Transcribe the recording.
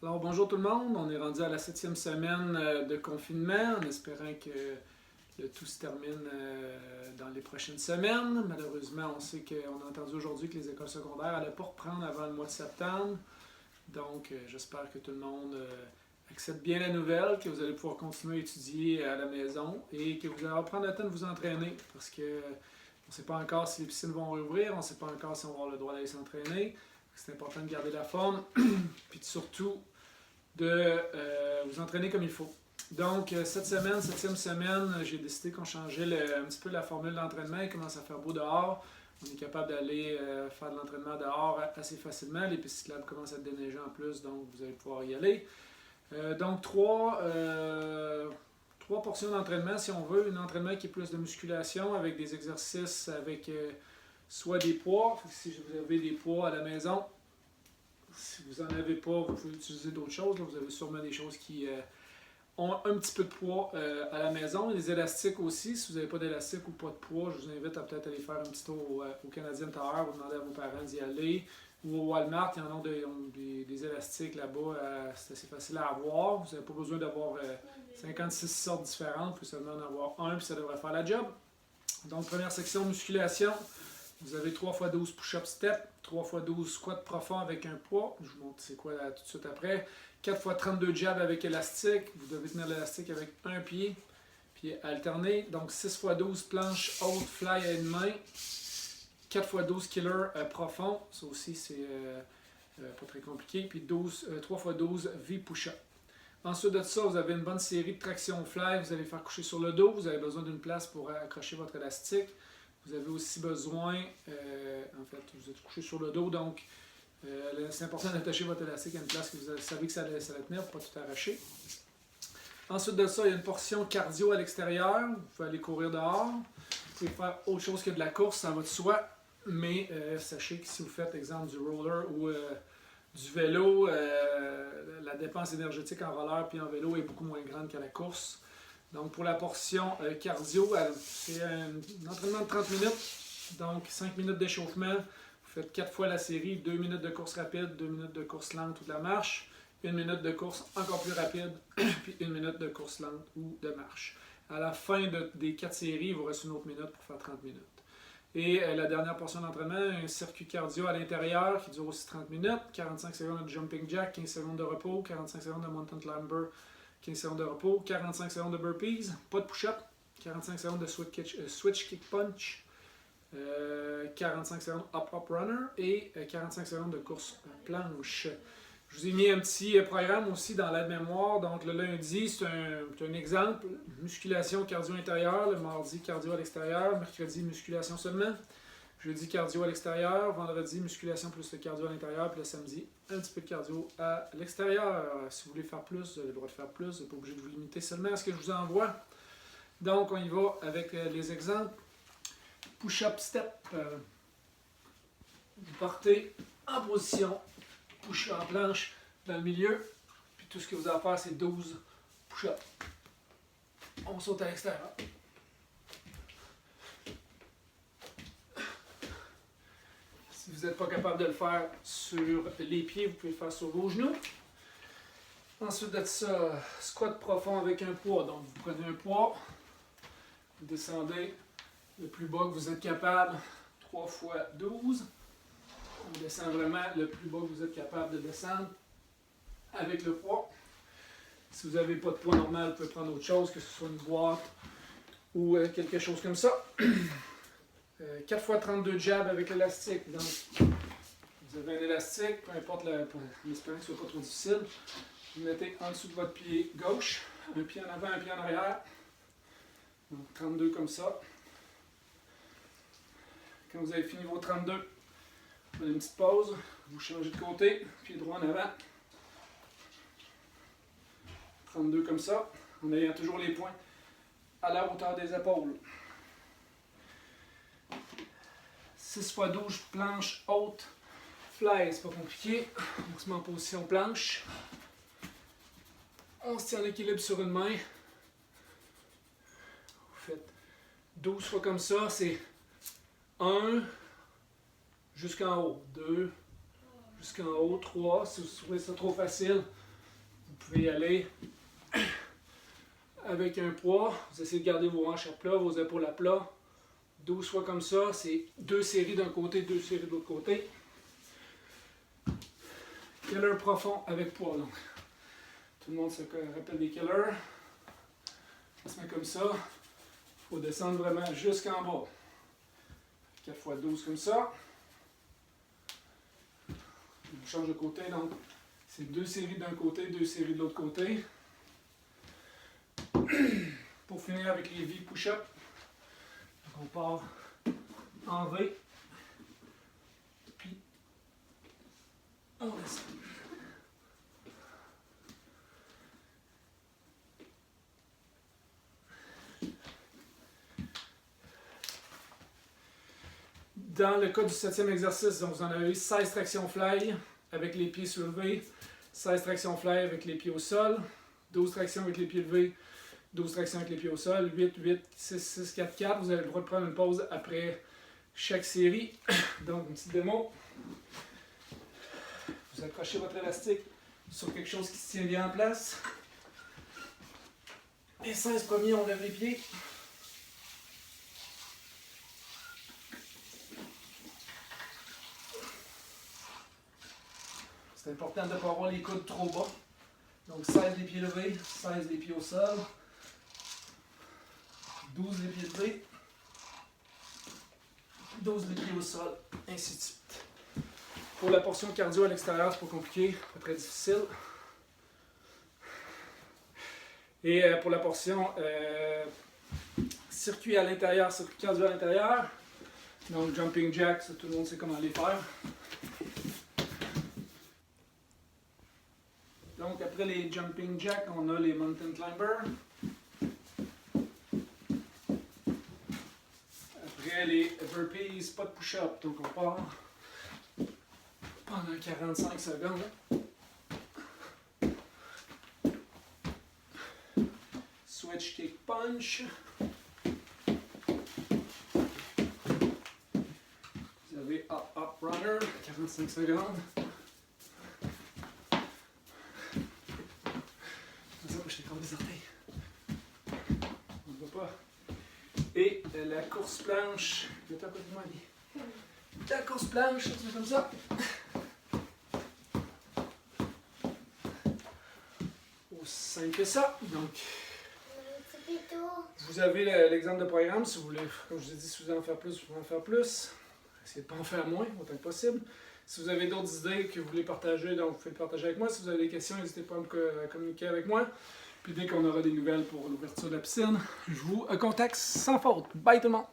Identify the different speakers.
Speaker 1: Alors bonjour tout le monde, on est rendu à la 7e semaine de confinement en espérant que le tout se termine dans les prochaines semaines. Malheureusement, on sait qu'on a entendu aujourd'hui que les écoles secondaires n'allaient pas reprendre avant le mois de septembre. Donc j'espère que tout le monde accepte bien la nouvelle, que vous allez pouvoir continuer à étudier à la maison et que vous allez prendre le temps de vous entraîner parce que on ne sait pas encore si les piscines vont rouvrir, on ne sait pas encore si on va avoir le droit d'aller s'entraîner. C'est important de garder la forme, puis surtout de vous entraîner comme il faut. Donc, cette semaine, 7e semaine, j'ai décidé qu'on changeait un petit peu la formule d'entraînement. Il commence à faire beau dehors. On est capable d'aller faire de l'entraînement dehors assez facilement. Les pistes cyclables commencent à déneiger en plus, donc vous allez pouvoir y aller. Donc, trois portions d'entraînement, si on veut. Un entraînement qui est plus de musculation avec des exercices avec soit des poids, si vous avez des poids à la maison. Si vous n'en avez pas, vous pouvez utiliser d'autres choses. Là. Vous avez sûrement des choses qui ont un petit peu de poids à la maison. Les élastiques aussi. Si vous n'avez pas d'élastique ou pas de poids, je vous invite à peut-être aller faire un petit tour au Canadian Tower ou demander à vos parents d'y aller. Ou au Walmart, il y en a des élastiques là-bas. C'est assez facile à avoir. Vous n'avez pas besoin d'avoir 56 sortes différentes. Vous pouvez seulement en avoir un, puis ça devrait faire la job. Donc, première section, musculation. Vous avez 3 x 12 push-up step, 3 x 12 squats profonds avec un poids. Je vous montre c'est quoi là, tout de suite après. 4 x 32 jabs avec élastique. Vous devez tenir l'élastique avec un pied, puis alterner. Donc 6 x 12 planches haute fly à une main. 4 x 12 killer profond. Ça aussi, c'est pas très compliqué. Puis 3 x 12 V push-up. Ensuite de ça, vous avez une bonne série de traction fly. Vous allez faire coucher sur le dos. Vous avez besoin d'une place pour accrocher votre élastique. Vous avez aussi besoin, en fait, vous êtes couché sur le dos, donc c'est important d'attacher votre élastique à une place que vous savez que ça va tenir pour ne pas tout arracher. Ensuite de ça, il y a une portion cardio à l'extérieur. Vous pouvez aller courir dehors. Vous pouvez faire autre chose que de la course, ça va de soi. Mais sachez que si vous faites, exemple, du roller ou du vélo, la dépense énergétique en roller puis en vélo est beaucoup moins grande qu'à la course. Donc, pour la portion cardio, c'est un entraînement de 30 minutes. Donc, 5 minutes d'échauffement. Vous faites 4 fois la série, 2 minutes de course rapide, 2 minutes de course lente ou de la marche, 1 minute de course encore plus rapide, puis 1 minute de course lente ou de marche. À la fin des 4 séries, il vous reste une autre minute pour faire 30 minutes. Et la dernière portion d'entraînement, un circuit cardio à l'intérieur qui dure aussi 30 minutes, 45 secondes de jumping jack, 15 secondes de repos, 45 secondes de mountain climber, 15 secondes de repos, 45 secondes de burpees, pas de push-up, 45 secondes de switch kick punch, 45 secondes up runner et 45 secondes de course planche. Je vous ai mis un petit programme aussi dans l'aide-mémoire. Donc le lundi, c'est un exemple, musculation cardio intérieur, le mardi cardio à l'extérieur, mercredi musculation seulement. Jeudi, cardio à l'extérieur. Vendredi, musculation plus le cardio à l'intérieur. Puis le samedi, un petit peu de cardio à l'extérieur. Si vous voulez faire plus, vous avez le droit de faire plus. Vous n'êtes pas obligé de vous limiter seulement à ce que je vous envoie. Donc, on y va avec les exemples. Push-up step. Vous partez en position. Push en planche dans le milieu. Puis tout ce que vous avez à faire, c'est 12 push-ups. On saute à l'extérieur. Si vous n'êtes pas capable de le faire sur les pieds, vous pouvez le faire sur vos genoux. Ensuite de ça, squat profond avec un poids. Donc vous prenez un poids, vous descendez le plus bas que vous êtes capable, 3 x 12. On descend vraiment le plus bas que vous êtes capable de descendre avec le poids. Si vous n'avez pas de poids normal, vous pouvez prendre autre chose, que ce soit une boîte ou quelque chose comme ça. 4 x 32 jabs avec l'élastique. Donc, vous avez un élastique, peu importe pour espérer que ce ne soit pas trop difficile. Vous mettez en dessous de votre pied gauche, un pied en avant, un pied en arrière. Donc 32 comme ça. Quand vous avez fini vos 32, vous prenez une petite pause, vous changez de côté, pied droit en avant. 32 comme ça, en ayant toujours les poings à la hauteur des épaules. 6 x 12 planche haute, fly, c'est pas compliqué. On se met en position planche. On se tient en équilibre sur une main. Vous faites 12 fois comme ça, c'est 1 jusqu'en haut, 2 jusqu'en haut, 3. Si vous trouvez ça trop facile, pouvez y aller avec un poids. Vous essayez de garder vos hanches à plat, vos épaules à plat. 12 fois comme ça, c'est 2 séries d'un côté, 2 séries de l'autre côté. Killer profond avec poids. Donc, tout le monde se rappelle des killers. On se met comme ça. Il faut descendre vraiment jusqu'en bas. 4 fois 12 comme ça. On change de côté, donc c'est 2 séries d'un côté, 2 séries de l'autre côté. Pour finir avec les V push-up, on part en V, puis on descend. Dans le cas du 7e exercice, donc vous en avez 16 tractions fly avec les pieds soulevés, 16 tractions fly avec les pieds au sol, 12 tractions avec les pieds levés, 12 tractions avec les pieds au sol, 8, 8, 6, 6, 4, 4. Vous avez le droit de prendre une pause après chaque série. Donc, une petite démo. Vous accrochez votre élastique sur quelque chose qui se tient bien en place. Les 16 premiers, on lève les pieds. C'est important de ne pas avoir les coudes trop bas. Donc 16 les pieds levés, 16 les pieds au sol, 12 les pieds levés, 12 les pieds au sol, ainsi de suite. Pour la portion cardio à l'extérieur, c'est pas compliqué, pas très difficile. Et pour la portion circuit à l'intérieur, circuit cardio à l'intérieur, donc jumping jacks, tout le monde sait comment les faire. Donc après les jumping jacks, on a les mountain climbers. Après les burpees, pas de push-up, donc on part pendant 45 secondes. Switch kick punch. Vous avez up runner, 45 secondes. Je t'ai des orteils. On ne voit pas. Et la course planche. Je vais t'apporter moi, Ali. La course planche, tu fais comme ça. Aussi simple que ça. Donc, vous avez l'exemple de programme. Si vous voulez, comme je vous ai dit, si vous voulez en faire plus, vous pouvez en faire plus. Essayez de ne pas en faire moins, autant que possible. Si vous avez d'autres idées que vous voulez partager, donc vous pouvez le partager avec moi. Si vous avez des questions, n'hésitez pas à me communiquer avec moi. Puis dès qu'on aura des nouvelles pour l'ouverture de la piscine, je vous contacte sans faute. Bye tout le monde!